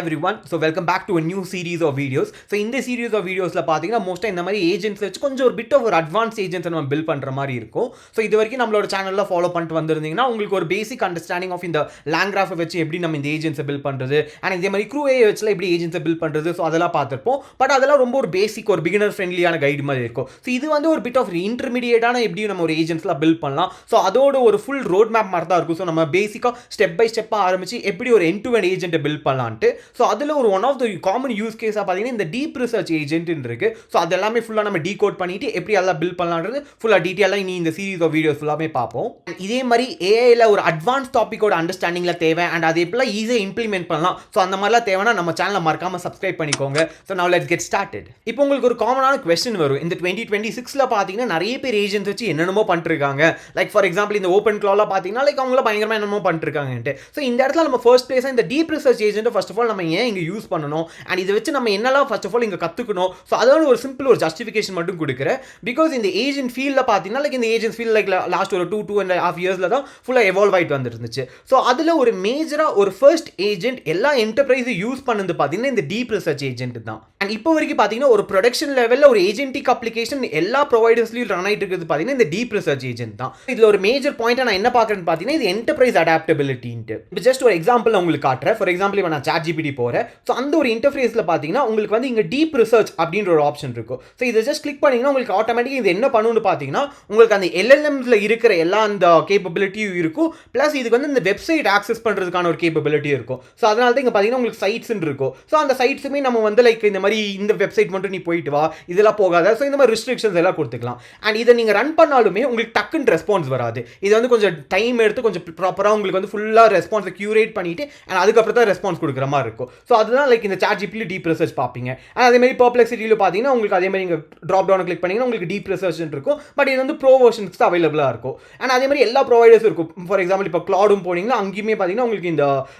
everyone. So welcome back to a new series of videos. So in this series of videos la பாத்தீங்கன்னா மோஸ்டா இந்த மாதிரி agents வச்சு கொஞ்சம் ஒரு பிட் ஆஃப் ஒரு அட்வான்ஸ் ஏஜென்ட்ஸ் நம்ம பில்ட் பண்ற மாதிரி இருக்கும். ஸோ இது வரைக்கும் நம்மளோட சேனல்ல ஃபாலோ பண்ணிட்டு வந்திருந்தீங்கன்னா உங்களுக்கு ஒரு பேசிக் அண்டர்ஸ்டாண்டிங் ஆஃப் இந்த LangGraph வச்சு எப்படி நம்ம இந்த ஏஜென்ட்ஸை பில்ட் பண்றது அண்ட் இதே மாதிரி க்ரூ ஏஐ வச்சுல எப்படி ஏஜென்ட்ஸை பில்ட் பண்றது ஸோ அதெல்லாம் பார்த்துருப்போம். பட் அதெல்லாம் ரொம்ப ஒரு பேசிக் ஒரு பிகினர் ஃப்ரெண்ட்லியான கைடு மாதிரி இருக்கும். ஸோ இது வந்து ஒரு பிட் ஆஃப் இன்டர்மீடியேட்டான எப்படி நம்ம ஒரு ஏஜென்ட்ஸ்லாம் பில்ட் பண்ணலாம். ஸோ அதோட ஒரு ஃபுல் ரோட் மேப் மாதிரி தான் இருக்கும். ஸோ நம்ம பேசிக்காக ஸ்டெப் பை ஸ்டெப்பாக ஆரம்பிச்சு எப்படி ஒரு எண்ட் டு எண்ட் ஏஜென்ட்டை பில்ட் பண்ணலான்ட்டு. ஸோ அதில் ஒரு one of the common use கேஸாக பார்த்தீங்கன்னா இந்த டீப் ரிசர்ச் ஏஜென்ட் இருக்கு. ஸோ அது எல்லாமே ஃபுல்லாக நம்ம டீகோட் பண்ணிட்டு எப்படி எல்லாம் பில்ட் பண்ணலான்றது ஃபுல்லாக டீட்டெயிலாக இனி இந்த சீரீஸ் ஆஃப் வீடியோஸ் ஃபுல்லாமே பார்ப்போம். இதே மாதிரி ஏஐல ஒரு அட்வான்ஸ் டாப்பிக்கோட அண்டர்ஸ்டாண்டிங்ல தேவை அண்ட் அது எப்படிலாம் ஈஸியாக இம்ப்ளிமெண்ட் பண்ணலாம். ஸோ அந்த மாதிரிலாம் தேவைன்னா நம்ம சேனலை மறக்காம சப்ஸ்கிரைப் பண்ணிக்கோங்க. So now let's get started. இப்போ உங்களுக்கு ஒரு காமனான கொஸ்டின் வரும். இந்த 2026ல பார்த்தீங்கன்னா நிறைய பேர் ஏஜென்ட்ஸ் வச்சு என்னென்னமோ பண்ணிருக்காங்க. லைக் ஃபார் எக்ஸாம்பிள் இந்த ஓப்பன் க்ளாலாம் பார்த்தீங்கன்னா லைக் அவங்கள பயங்கரமாக என்னமோ பண்ணிருக்காங்கன்ட்டு. ஸோ இந்த இடத்துல நம்ம ஃபர்ஸ்ட் பிளேஸாக இந்த deep research agent first of all நம்ம ஏன் இங்கே யூஸ் பண்ணணும் அண்ட் இதை வச்சு நம்ம என்னெல்லாம் ஃபர்ஸ்ட் ஆஃப் ஆல் இங்கே கற்றுக்கணும். ஸோ அதோட ஒரு சிம்பிள் ஒரு ஜஸ்டிஃபிகேஷன் மட்டும் கொடுக்குறேன். பிகாஸ் இந்த ஏஜென்ட் ஃபீல்டில் பார்த்தீங்கன்னா லைக் இந்த ஏஜென்ட் ஃபீல்ட் லைக் லாஸ்ட் ஒரு 2.5 இயர்ஸில் தான் ஃபுல்லாக எவால்வ் ஆகிட்டு வந்துருந்துச்சு. ஸோ அதில் ஒரு மேஜராக ஒரு ஃபர்ஸ்ட் ஏஜென்ட் எல்லா என்டர்பிரைஸும் யூஸ் பண்ணது பார்த்தீங்கன்னா இந்த டீப் ரிசர்ச் ஏஜென்ட் தான். அண்ட் இப்போ வரைக்கும் பார்த்தீங்கன்னா ஒரு ப்ரொடக்ஷன் லெவலில் ஒரு ஏஜென்டிக் அப்ளிகேஷன் எல்லா ப்ரொவைடர்ஸ்லையும் ரன் ஆகிட்டு இருக்கிறது பார்த்தீங்கன்னா இந்த டீப் ரிசர்ச் ஏஜென்ட் தான். இதில் ஒரு மேஜர் பாயிண்ட் நான் என்ன பார்க்குறேன்னு பார்த்தீங்கன்னா இது என்டர்பிரைஸ் அடாப்டபிலிட்டின்ட்டு. இப்போ ஜஸ்ட் ஒரு எக்ஸாம்பிள் உங்களுக்கு காட்டுறேன். ஃபார் எக்ஸாம்பிள் இப்போ நான் ChatGPT போகிறேன். ஸோ அந்த ஒரு இன்டர்ஃபேஸில் பார்த்தீங்கன்னா உங்களுக்கு வந்து இங்கே டீப் ரிசர்ச் அப்படின்ற ஒரு ஆப்ஷன் இருக்கும். ஸோ இதை ஜஸ்ட் கிளிக் பண்ணிங்கன்னா உங்களுக்கு ஆட்டோமேட்டிக்காக இது என்ன பண்ணுன்னு பார்த்தீங்கன்னா உங்களுக்கு அந்த LLMஸில் இருக்கிற எல்லா அந்த கேப்பபிலிட்டியும் இருக்கும். ப்ளஸ் இதுக்கு வந்து இந்த வெப்சைட் ஆக்சஸ் பண்ணுறதுக்கான ஒரு கேப்பபிலிட்டி இருக்கும். ஸோ அதனால தான் இங்கே பார்த்தீங்கன்னா உங்களுக்கு சைட்ஸ்ன்னு இருக்கும். ஸோ அந்த சைட்ஸுமே நம்ம வந்து லைக் இந்த மாதிரி இந்த வெப்சைட் மட்டும் நீ போயிட்டு வா இதெல்லாம் போகாத. ஸோ இந்த மாதிரி ரெஸ்ட்ரிக்ஷன்ஸ் எல்லாம் கொடுத்துக்கலாம். அண்ட் இதை நீங்கள் ரன் பண்ணாலுமே உங்களுக்கு டக்குன்னு ரெஸ்பான்ஸ் வராது. இது வந்து கொஞ்சம் டைம் எடுத்து கொஞ்சம் ப்ராப்பராக உங்களுக்கு வந்து ஃபுல்லாக ரெஸ்பான்ஸை கியூரேட் பண்ணிட்டு அண்ட் அதுக்கப்புறம் தான் ரெஸ்பான்ஸ் கொடுக்குற மாதிரி இருக்கும். ஸோ அதுதான் லைக் இந்த ChatGPT டீப் ரிசர்ச் பார்ப்பீங்க. அண்ட் அதே மாதிரி பர்ப்ளெக்சிட்டியில் பார்த்தீங்கன்னா உங்களுக்கு அதே மாதிரி இங்கே ட்ராப் டவுன் கிளிக் பண்ணிங்கன்னா உங்களுக்கு டீப் ரிசர்ச் இருக்கும். பட் இது வந்து ப்ரோ வெர்ஷன்ஸ் தான் அவைலபிளாக இருக்கும். அண்ட் அதே மாதிரி எல்லா ப்ரொவைடர்ஸும் இருக்கும். ஃபார் எக்ஸாம்பிள் இப்போ கிளாடும் போனீங்கன்னா அங்கேயுமே பார்த்தீங்கன்னா உங்களுக்கு இந்த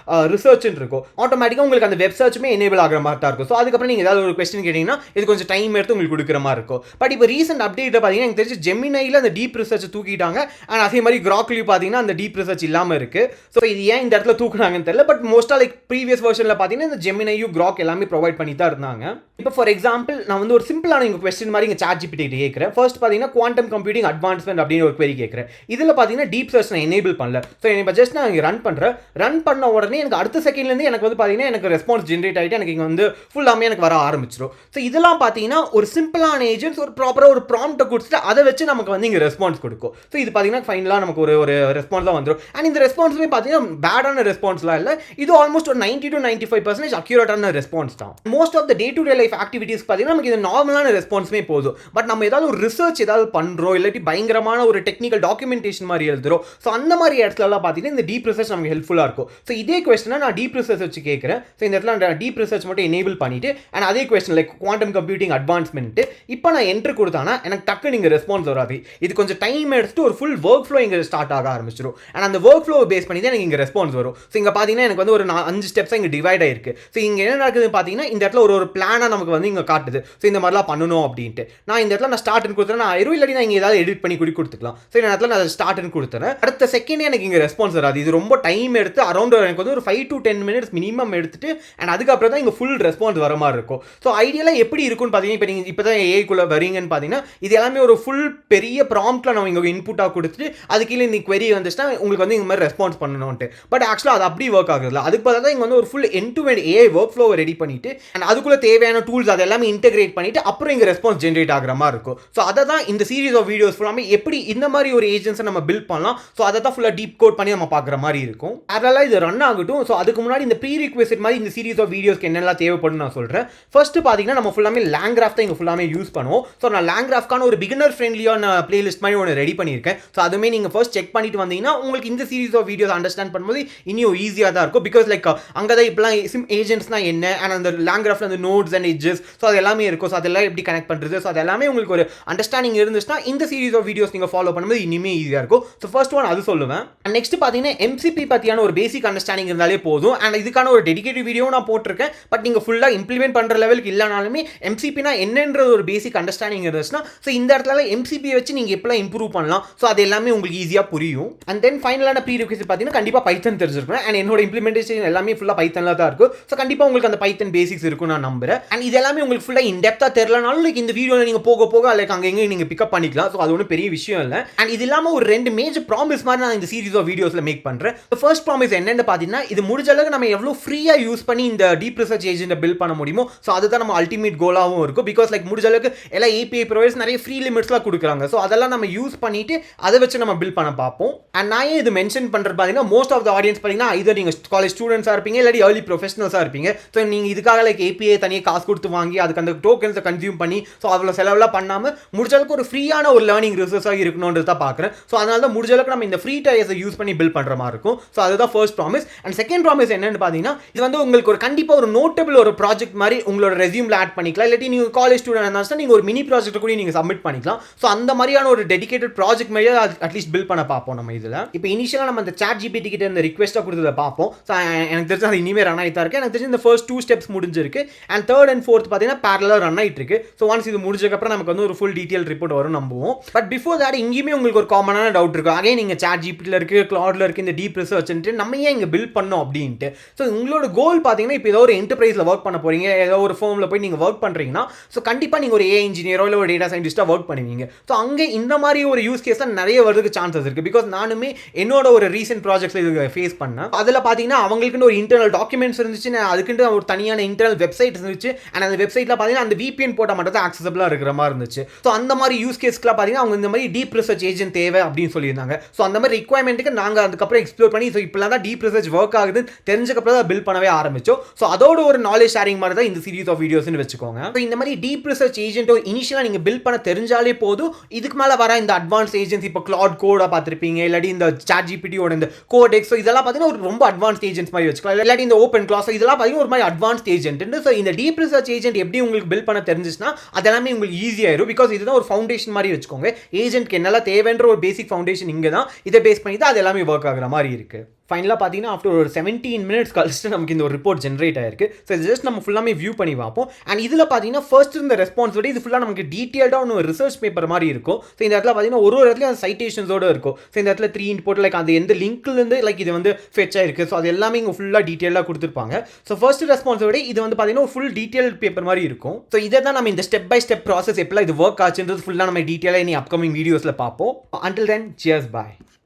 ரிசர்ச் இருக்கும். ஆட்டோமேட்டிக்காக உங்களுக்கு அந்த வெப் சர்ச்சுமே எனேபிள் ஆகிற மாதிரி தான் இருக்கும். ஸோ அதுக்கப்புறம் நீங்கள் ஏதாவது ஒரு கொஸ்டின் கேட்டிங்கன்னா இது கொஞ்சம் டைம் எடுத்து உங்களுக்கு கொடுக்குற மாதிரி இருக்கும். பட் இப்போ ரீசெண்ட் அப்டேட் பார்த்தீங்கன்னா எனக்கு தெரிஞ்சு ஜெமினையில் அந்த டீப் ரிசர்ச் தூக்கிட்டாங்க. அண்ட் அதே மாதிரி கிராக்லையும் பார்த்தீங்கன்னா அந்த டீப் ரிசர்ச் இல்லாமல் இருக்கு. ஸோ இது ஏன் இந்த இடத்துல தூக்குனாங்கன்னு தெரியல. பட் மோஸ்ட்டாக லைக் ப்ரீவியஸ் வெர்ஷனில் பார்த்தீங்கன்னா இந்த ஜெமினையும் கிராக் எல்லாமே ப்ரொவைட் பண்ணி தான் இருந்தாங்க. இப்போ ஃபார் எக்ஸாம்பிள் நான் வந்து ஒரு சிம்பிளான இங்கே கொஸ்டின் மாதிரி இங்கே ChatGPT கேட்குறேன். ஃபர்ஸ்ட் பார்த்தீங்கன்னா குவாண்டம் கம்ப்யூட்டிங் அட்வான்ஸ்மெண்ட் அப்படின்னு ஒரு query கேட்குறேன். இதில் பார்த்தீங்கன்னா டீப் சர்ச் நான் எனேபிள் பண்ணல. ஸோ இப்போ ஜஸ்ட் நான் இங்கே ரன் பண்ணுறேன். ரன் பண்ண உடனே எனக்கு அடுத்த செகண்ட்லேருந்து எனக்கு வந்து பார்த்தீங்கன்னா எனக்கு ரெஸ்பான்ஸ் ஜென்ரேட் ஆகிட்டு எனக்கு இங்கே வந்து ஃபுல்லாமே எனக்கு வர ஆரம்பிச்சிடும். ஸோ இதெல்லாம் பார்த்தீங்கன்னா ஒரு சிம்பிளான ஏஜென்ட்ஸ் ஒரு ப்ராப்பராக ஒரு ப்ராம்ப்ட்டை கொடுத்துட்டு அதை வச்சு நமக்கு வந்து இங்கே ரெஸ்பான்ஸ் கொடுக்கும். ஸோ இது பார்த்தீங்கன்னா ஃபைனலாக நமக்கு ஒரு ரெஸ்பான்ஸ் தான் வந்துடும். அண்ட் இந்த ரெஸ்பான்ஸுமே பார்த்தீங்கன்னா பேடான ரெஸ்பான்ஸ்லாம் இல்லை. இது ஆல்மோஸ்ட் ஒரு 90 to 95% அக்யூரேட்டான ரெஸ்பான்ஸ் தான். Most of the day to day life activities பார்த்தீங்கன்னா நமக்கு இது நார்மலான ரெஸ்பான்ஸுமே போதும். பட் நம்ம ஏதாவது ஒரு ரிசர்ச் ஏதாவது பண்ணுறோம் இல்லாட்டி பயங்கரமான ஒரு டெக்னிக்கல் டாக்குமெண்டேஷன் மாதிரி எழுதுறோம். ஸோ அந்த மாதிரி இடத்துலலாம் பார்த்தீங்கன்னா இந்த டீப் ரிசர்ச் நமக்கு ஹெல்ப்ஃபுல்லாக இருக்கும். ஸோ இதே கொஸ்டினை நான் டீப் ரிசர்ச் வச்சு கேட்குறேன். ஸோ இந்த இடத்துல நான் டீப் ரிசர்ச் மட்டும் எனேபிள் பண்ணிட்டு அண்ட் அதே question like quantum computing advancement இப்போ நான் என்ட்ரு கொடுத்தானா எனக்கு டக்கு நீங்கள் ரெஸ்பான்ஸ் வராது. இது கொஞ்சம் டைம் எடுத்துட்டு ஒரு ஃபுல் ஒர்க் ஃப்ளோ இங்கே ஸ்டார்ட் ஆக ஆரம்பிச்சிடும். அண்ட் அந்த ஒர்க் ஃப்ளோ பேஸ் பண்ணி தான் எனக்கு இங்கே ரெஸ்பான்ஸ் வரும். ஸோ இங்கே பார்த்தீங்கன்னா எனக்கு வந்து ஒரு 5 ஸ்டெப்ஸாக இங்கே டிவைட் ஆயிருக்கு. ஸோ இங்கே என்ன நடக்குதுன்னு பார்த்தீங்கன்னா இந்த இடத்துல ஒரு பிளானாக நமக்கு வந்து இங்கே காட்டுது. ஸோ இந்த மாதிரிலாம் பண்ணணும் அப்படின்ட்டு நான் இந்த இடத்துல நான் ஸ்டார்ட்னு கொடுத்துறேன். நான் இல்லாட்டி நான் இங்கே ஏதாவது எடிட் பண்ணி கொடுத்துக்கலாம். ஸோ இந்த இடத்துல நான் ஸ்டார்ட்னு கொடுத்துறேன். அடுத்த செகண்டே எனக்கு இங்கே ரெஸ்பான்ஸ் வராது. இது ரொம்ப டைம் எடுத்து அரௌண்ட் எனக்கு வந்து ஒரு 5 to 10 minutes மினிமம் எடுத்துட்டு அண்ட் அதுக்கப்புறம் தான் இங்கே ஃபுல் ரெஸ்பான்ஸ் வர மாதிரி இருக்கும். ஸோ ஐடியலாக எப்படி இருக்குன்னு பார்த்தீங்கன்னா இப்போ நீங்கள் இப்போ தான் ஏஐக்குள்ளே வரீங்கன்னு பார்த்தீங்கன்னா இது எல்லாமே ஒரு ஃபுல் பெரிய ப்ராம்ப்ட்டில் நம்ம இங்கே இன்புட்டாக கொடுத்துட்டு அது கீழே இந்த query வந்துச்சுன்னா உங்களுக்கு வந்து இந்த மாதிரி ரெஸ்பான்ஸ் பண்ணணும்ட்டு. பட் ஆக்சுவலாக அது அப்படி ஒர்க் ஆகுதுல. அதுக்கு பார்த்தா தான் இங்கே வந்து ஒரு full end to end AI work ஃப்ளோவை ரெடி பண்ணிட்டு அண்ட் அதுக்குள்ளே தேவையான டூல்ஸ் அது எல்லாமே இன்டெகிரேட் பண்ணிட்டு அப்புறம் இங்கே ரெஸ்பான்ஸ் ஜென்ரேட் ஆகிற மாதிரி இருக்கும். ஸோ அதை தான் இந்த சீரீஸ் ஆஃப் வீடியோஸ் ஃபுல்லாமே எப்படி இந்த மாதிரி ஒரு ஏஜென்ட்ஸை நம்ம பில்ட் பண்ணலாம். ஸோ அதை தான் ஃபுல்லாக டீப் கோட் பண்ணி நம்ம பார்க்குற மாதிரி இருக்கும். அதெல்லாம் இது ரன் ஆகட்டும். ஸோ அதுக்கு முன்னாடி இந்த ப்ரீ ரிக்வெஸ்ட் மாதிரி இந்த சீரீஸ் ஆஃப் வீடியோஸ்க்கு என்னெல்லாம் தேவைப்படும் நான் சொல்கிறேன். ஃபர்ஸ்ட் பார்த்தீங்கன்னா நம்ம ஃபுல்லாமே LangGraph தான் இங்கே ஃபுல்லாமே யூஸ் பண்ணுவோம். ஸோ நான் LangGraphக்கான ஒரு பிகினர் ஃப்ரெண்ட்லியான பிளேலிஸ்ட் மாதிரி ஒன்று ரெடி பண்ணியிருக்கேன். ஸோ அதுவுமே நீங்கள் ஃபர்ஸ்ட் செக் பண்ணிட்டு வந்தீங்கன்னா உங்களுக்கு இந்த சீரீஸ் ஆஃப் வீடியோஸ் அண்டர்ஸ்டாண்ட் பண்ணும்போது இன்னும் ஈஸியாக தான் இருக்கும். பிகாஸ் லைக் அங்கே தான் இப்போலாம் ஏஜென்ட்ஸ்னா என்ன அண்ட் அந்த LangGraphல அந்த நோட்ஸ் அண்ட் எட்ஜஸ் ஸோ அது எல்லாமே இருக்கும். ஸோ அதெல்லாம் எப்படி கனெக்ட் பண்ணுறது ஸோ அது எல்லாமே உங்களுக்கு ஒரு அண்டர்ஸ்டாண்டிங் இருந்துச்சுன்னா இந்த சீரீஸ் ஆஃப் வீடியோஸ் நீங்கள் ஃபாலோ பண்ணும்போது இனிமே ஈஸியாக இருக்கும். ஸோ ஃபர்ஸ்ட் ஒன் அது சொல்லுவேன். அண்ட் நெக்ஸ்ட் பார்த்தீங்கன்னா MCP பற்றியான ஒரு பேசிக் அண்டர்ஸ்டாண்டிங் இருந்தாலே போதும். அண்ட் இதுக்கான ஒரு டெடிகேட்டிவ் வீடியோ நான் போட்டிருக்கேன். பட் நீங்கள் ஃபுல்லாக இம்ப்ளிமெண்ட் பண்ணுற லெவலுக்கு இல்லைனாலுமே MCPனா என்னன்ற ஒரு பேசிக் அண்டர்ஸ்டாண்டிங் இருந்துச்சுன்னா ஸோ இந்த இடத்துல MCP வச்சு நீங்கள் எப்படிலாம் இம்ப்ரூவ் பண்ணலாம் ஸோ அது எல்லாமே உங்களுக்கு ஈஸியாக புரியும். அண்ட் தென் ஃபைனலான ப்ரீ ரிக்வெஸ்ட் பார்த்தீங்கன்னா கண்டிப்பாக பைத்தன் தெரிஞ்சிருக்கணும். அண்ட் என்னோட இம்ப்ளிமெண்டேஷன் எல்லாமே ஃபுல்லாக பைத்தனில் தான் இருக்கும். ஸோ கண்டிப்பாக உங்களுக்கு அந்த பைத்தன் பேசிக்ஸ் இருக்கும் நான் நம்புறேன். அண்ட் இது எல்லாமே உங்களுக்கு ஃபுல்லாக இன்டெப்த்தாக தெரியலனாலும் லைக் இந்த வீடியோவில் நீங்கள் போக போக லைக் அங்கே எங்கே நீங்கள் பிக்கப் பண்ணிக்கலாம். ஸோ அது ஒன்றும் பெரிய விஷயம் இல்லை. அண்ட் இது இல்லாமல் ஒரு 2 மேஜர் ப்ராமிஸ் மாதிரி நான் இந்த சீரிஸ் ஆஃப் வீடியோஸில் மேக் பண்ணுறேன். ஃபர்ஸ்ட் ப்ராமிஸ் என்னென்னு பார்த்தீங்கன்னா, இது முடிஞ்ச அளவுக்கு நம்ம எவ்வளோ ஃப்ரீயாக யூஸ் பண்ணி இந்த டீப் ரிசர்ச் ஏஜென்ட்டை பில்ட் பண்ண முடியுமோ ஸோ அதுதான் நம்ம அல்டிமேட் கோலாகவும் இருக்கும். பிகாஸ் லைக் முடிஞ்ச அளவுக்கு எல்லா ஏபிஐ ப்ரொவைடர்ஸ் நிறைய ஃப்ரீ லிமிட்ஸ்லாம் கொடுக்குறாங்க. ஸோ அதெல்லாம் நம்ம யூஸ் பண்ணிட்டு அதை வச்சு நம்ம பில்ட் பண்ண பார்ப்போம். அண்ட் நான் இது மென்ஷன் பண்ணுறது பார்த்தீங்கன்னா, மோஸ்ட் ஆஃப் த ஆடியன்ஸ் பார்த்தீங்கன்னா இதை நீங்கள் காலேஜ் ஸ்டூடெண்ட்ஸாக இருப்பீங்க இல்லாட்டி ஏர்லி ப்ரொஃபஷனல்ஸாக இருப்பீங்க. ஸோ நீங்கள் இதுக்காக லைக் ஏபிஐ தனியாக காசு கொடுத்து வாங்கி அதுக்கு அந்த டோக்கன்ஸை கன்சியூம் பண்ணி ஸோ அவ்வளோ செலவெல்லாம் பண்ணாமல் முடிஞ்ச அளவுக்கு ஒரு ஃப்ரீயான ஒரு லேர்னிங் ரிசோர்ஸாக இருக்கணுன்றது தான் பார்க்குறேன். ஸோ அதனால தான் முடிஞ்ச அளவுக்கு நம்ம இந்த ஃப்ரீ டயர்ஸை யூஸ் பண்ணி பில்ட் பண்ணுற மாதிரி இருக்கும். ஸோ அதுதான் first promise. And second promise என்னன்னு பார்த்தீங்கன்னா, இது வந்து உங்களுக்கு ஒரு கண்டிப்பாக ஒரு நோட்டபிள் ஒரு ப்ராஜெக்ட் மாதிரி உங்களோட ரெஸ்யூமில் ஆட் பண்ணிக்கலாம். இல்லாட்டி நீங்கள் காலேஜ் ஸ்டூடெண்ட் இருந்தால் நீங்கள் ஒரு மினி ப்ராஜெக்ட் கூட நீங்கள் சப்மிட் பண்ணிக்கலாம். ஸோ அந்த மாதிரியான ஒரு டெடிகேட்டட் ப்ராஜெக்ட் மாதிரியே அட்லீஸ்ட் பில்ட் பண்ண பார்ப்போம் நம்ம இதில். இப்போ இனிஷியலாக நம்ம அந்த ChatGPT கிட்ட இந்த ரிக்வெஸ்ட்டாக கொடுத்ததை பார்ப்போம். ஸோ எனக்கு தெரிஞ்சு அது இனிமேல் ரன் ஆகிட்டு இருக்கு. எனக்கு தெரிஞ்சு இந்த ஃபர்ஸ்ட் 2 ஸ்டெப்ஸ் முடிஞ்சிருக்கு. அண்ட் தேர்ட் அண்ட் ஃபோர்த் பார்த்தீங்கன்னா பேரலாக ரன் ஆகிட்டு இருக்கு. ஸோ ஒன்ஸ் இது முடிஞ்சதுக்கப்புறம் நமக்கு வந்து ஒரு ஃபுல் டீட்டெயில் ரிப்போர்ட் வரும் நம்புவோம். பட் பிஃபோர் தட் இங்கேயுமே உங்களுக்கு ஒரு காமனான டவுட் இருக்கும். அகைன் நீங்கள் ChatGPTல இருக்குது, கிளவுட்ல இருக்குது, இந்த டீப் ரிசர்ச்ன்ட்டு நம்ம ஏன் இங்கே பில்ட் பண்ணோம் அப்படின்ட்டு. ஸோ உங்களோட கோல் பார்த்தீங்கன்னா, இப்போ ஏதோ ஒரு என்டர்பிரைஸில் ஒர்க் பண்ண போறீங்க, ஏதோ ஒரு ஃபர்மில் போய் நீங்கள் ஒர்க் பண்ணுறீங்கன்னா ஸோ கண்டிப்பாக நீங்கள் ஒரு ஏஐ இன்ஜினியரோ இல்லை ஒரு டேட்டா சயின்டிஸ்ட்டாக ஒர்க் பண்ணுவீங்க. ஸோ அங்கே இந்த மாதிரி ஒரு யூஸ் கேஸ் தான் நிறைய வரதுக்கு சான்சஸ் இருக்குது. பிகாஸ் நானுமே என்னோட ஒரு ரீசென்ட் ப்ராஜெக்ட்ஸில் இது ஃபேஸ் பண்ணேன். அதில் பார்த்தீங்கன்னா அவங்களுக்குன்னு ஒரு இன்டர்னல் டாக்குமெண்ட்ஸ் இருந்துச்சு, அதுக்குன்ட்டு ஒரு தனியான இன்டர்னல் வெப்சைட் இருந்துச்சு. அண்ட் அந்த வெப்சைட்டில் பார்த்தீங்கன்னா அந்த VPN போட்டால் மட்டும் தான் ஆக்சசபிளாக இருக்கிற மாதிரி இருந்துச்சு. ஸோ அந்த மாதிரி யூஸ் கேஸ்க்குலாம் பார்த்தீங்கன்னா அவங்க இந்த மாதிரி டீப் ரிசர்ச் ஏஜென்ட் தேவை அப்படின்னு சொல்லியிருந்தாங்க. ஸோ அந்த மாதிரி ரிக்வயர்மெண்ட்டுக்கு நாங்கள் அதுக்கப்புறம் எக்ஸ்ப்ளோர் பண்ணி ஸோ இப்போலாம் தான் டீப் ரிசர்ச் ஒர்க் ஆகுது தெரிஞ்சக்கப்புறம் தான் பில்ட் பண்ணவே ஆரம்பிச்சோம். ஸோ அதோட ஒரு நாலேஜ் ஷேரிங் மாதிரி தான் இந்த சீரிஸ் ஆஃப் வீடியோஸ்னு வச்சுக்கோங்க. ஸோ இந்த மாதிரி டீப் ரிசர்ச் ஏஜென்ட்டோ இனிஷியலாக நீங்கள் பில்ட் பண்ண தெரிஞ்சாலே போதும். இதுக்கு மேலே வர இந்த அட்வான்ஸ் ஏஜென்ட்ஸ் இப்போ கிளவுட் கோடாக பார்த்துருப்பீங்க, இல்லாட்டி இந்த ChatGPTயோட இந்த கோடெக்ஸ், ஸோ இதெல்லாம் பார்த்தீங்கன்னா ஒரு ரொம்ப அட்வான்ஸ் ஏஜென்ட்ஸ் மாதிரி வச்சுக்கலாம். இல்லாட்டி இந்த ஓப்பன் கிளாஸ் இதெல்லாம் பார்த்தீங்கன்னா ஒரு மாதிரி அட்வான்ஸ் ஏஜென்ட். ஸோ இந்த டீப் ரிசர்ச் ஏஜென்ட் எப்படி உங்களுக்கு பில்ட் பண்ண தெரிஞ்சிச்சுன்னா அதெல்லாமே உங்களுக்கு ஈஸியாயிரும். பிகாஸ் இதுதான் ஒரு ஃபவுண்டேஷன் மாதிரி வச்சுக்கோங்க. ஏஜென்ட்க்கு என்னெல்லாம் தேவைன்ற ஒரு பேசிக் ஃபவுண்டேஷன் இங்கே தான். இதை பேஸ் பண்ணி தான் அது எல்லாமே ஒர்க் ஆகுற மாதிரி இருக்குது. ஃபைனலாக பார்த்தீங்கன்னா ஆஃப்டர் ஒரு 17 மினிட்ஸ் கழிச்சு நமக்கு இந்த ஒரு ரிப்போர்ட் ஜென்ரேட் ஆயிருக்கு. ஸோ இது ஜஸ்ட் நம்ம ஃபுல்லாமே வியூ பண்ணி பார்ப்போம். அண்ட் இதில் பார்த்தீங்கன்னா ஃபர்ஸ்ட் இந்த ரெஸ்பான்ஸ் விட இது ஃபுல்லாக நமக்கு டீட்டெயில்டாக ஒரு ரிசர்ச் பேப்பர் மாதிரி இருக்கும். ஸோ இந்த இடத்துல பார்த்தீங்கன்னா ஒரு இடத்துல அந்த சைட்டேஷன்ஸோடு இருக்கும். ஸோ இந்த இடத்துல 3 இன்புட் லைக் அந்த எந்த லிங்க்லேருந்து லைக் இது வந்து ஃபெச் ஆயிருக்கு. ஸோ அது எல்லாமே இங்கே ஃபுல்லாக டீட்டெயிலாக கொடுத்துருப்பாங்க. ஸோ ஃபர்ஸ்ட் ரெஸ்பான்ஸ் விட இது வந்து பார்த்தீங்கன்னா ஒரு ஃபுல் டீட்டெயில் பேப்பர் மாதிரி இருக்கும். ஸோ இதை தான் நம்ம இந்த ஸ்டெப் பை ஸ்டெப் ப்ராசஸ் எப்படிலாம் இது ஒர்க் ஆச்சுன்றது ஃபுல்லாக நம்ம டீட்டெயிலாக இனி அப்கமிங் வீடியோஸில் பார்ப்போம். Until then, cheers, bye.